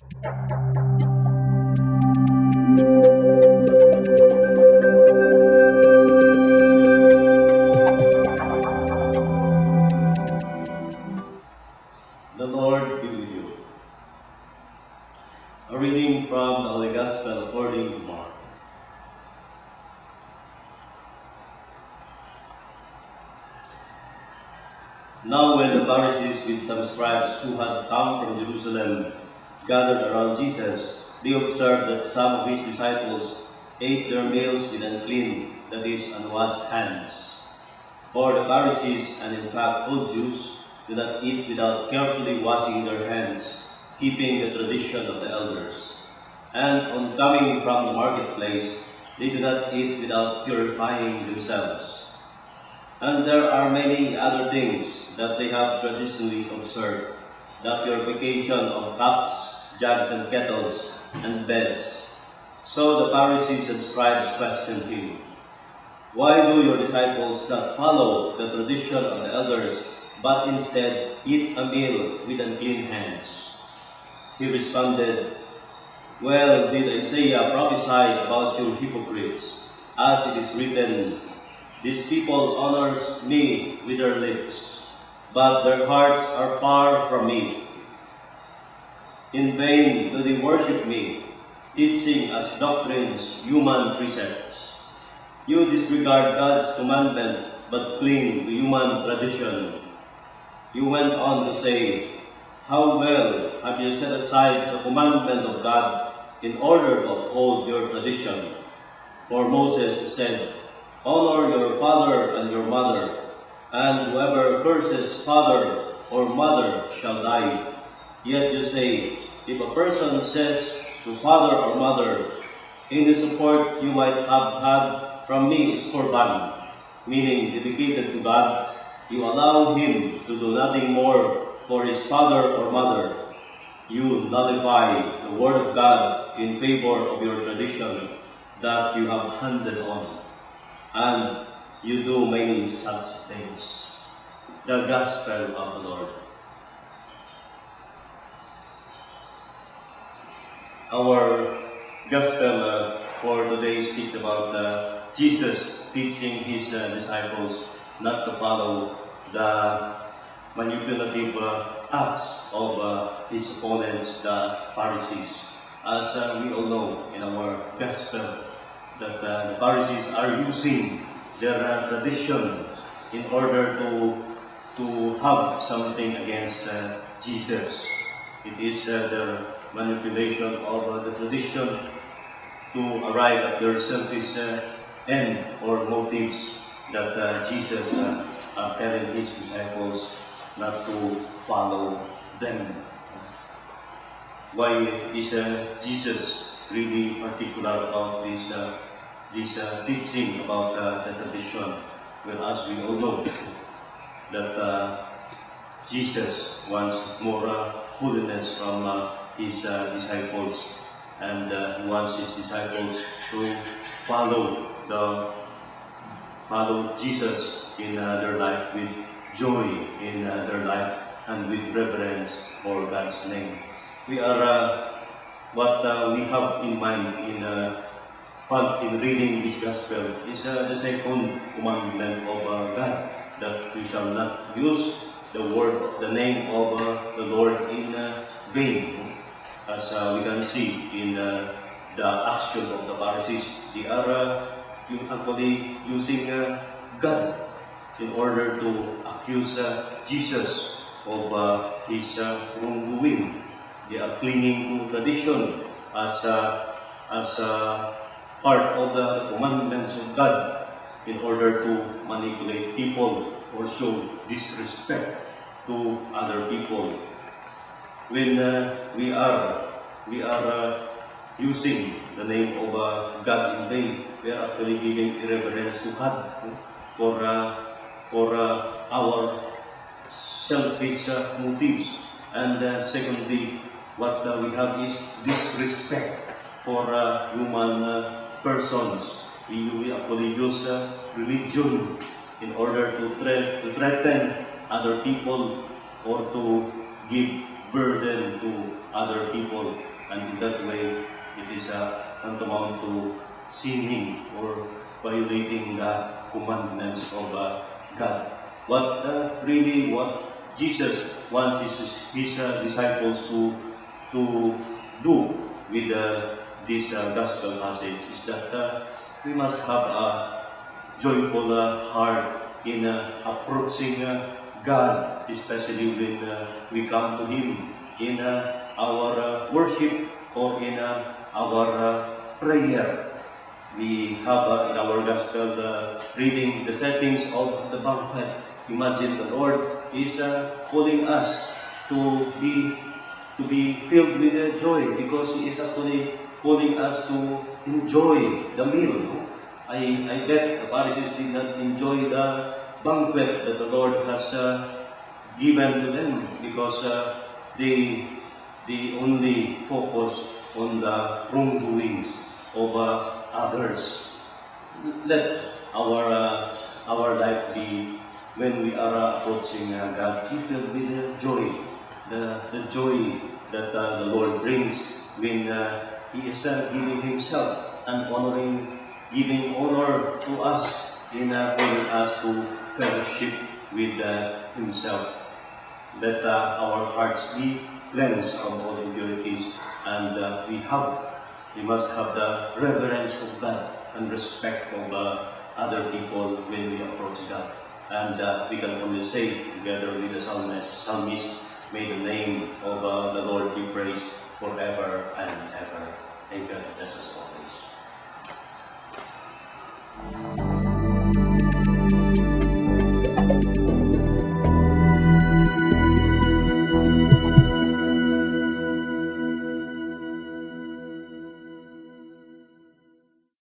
The Lord be with you. A reading from the Holy Gospel according to Mark. Now when the Pharisees with some scribes who had come from Jerusalem gathered around Jesus, they observed that some of his disciples ate their meals with unclean, that is, unwashed hands. For the Pharisees, and in fact all Jews, do not eat without carefully washing their hands, keeping the tradition of the elders. And on coming from the marketplace, they do not eat without purifying themselves. And there are many other things that they have traditionally observed, the purification of cups, jugs and kettles, and beds. So the Pharisees and scribes questioned him, "Why do your disciples not follow the tradition of the elders, but instead eat a meal with unclean hands?" He responded, "Well did Isaiah prophesy about you hypocrites, as it is written, 'These people honors me with their lips, but their hearts are far from me. In vain do they worship me, teaching as doctrines human precepts. You disregard God's commandment, but cling to human tradition.'" You went on to say, "How well have you set aside the commandment of God in order to uphold your tradition? For Moses said, 'Honor your father and your mother,' and whoever curses father or mother shall die. Yet you say, if a person says to father or mother, 'Any support you might have had from me is korban,' meaning dedicated to God, you allow him to do nothing more for his father or mother. You nullify the word of God in favor of your tradition that you have handed on. And you do many such things." The Gospel of the Lord. Our Gospel for today speaks about Jesus teaching his disciples not to follow the manipulative acts of his opponents, the Pharisees. As we all know in our Gospel, that the Pharisees are using their tradition in order to have something against Jesus. It is their manipulation of the tradition to arrive at their selfish end or motives that Jesus telling his disciples not to follow them. Why is Jesus really particular about this teaching about the tradition? Well, as we all know, that Jesus wants more holiness from his disciples, and he wants his disciples to follow Jesus in their life with joy in their life and with reverence for God's name. We are what we have in mind in reading this gospel is the second commandment of God, that we shall not use the name of the Lord in vain. As we can see in the action of the Pharisees, they are actually using God in order to accuse Jesus of his wrongdoing. They are clinging to tradition as part of the commandments of God in order to manipulate people or show disrespect to other people. When we are using the name of God in vain, we are actually giving irreverence to God for our selfish motives. And secondly, what we have is disrespect for human persons. We actually use religion in order to threaten other people or to give burden to other people. and in that way, it is tantamount to sinning or violating the commandments of God. What Jesus wants his disciples to do with this gospel passage is that we must have a joyful heart in approaching God, especially when we come to Him in our worship or in our prayer. We have in our gospel reading the settings of the banquet. Imagine the Lord is calling us to be filled with joy because He is actually calling us to enjoy the meal. No? I bet the Pharisees did not enjoy the banquet that the Lord has given to them because they only focus on the wrongdoings of others. Let our life be when we are approaching God, be filled with joy, the joy that the Lord brings when He is giving Himself and giving honor to us in calling us to fellowship with Himself. Let our hearts be cleansed from all impurities, and we must have the reverence of God and respect of other people when we approach God. And we can only say together with the psalmist, may the name of the Lord be praised forever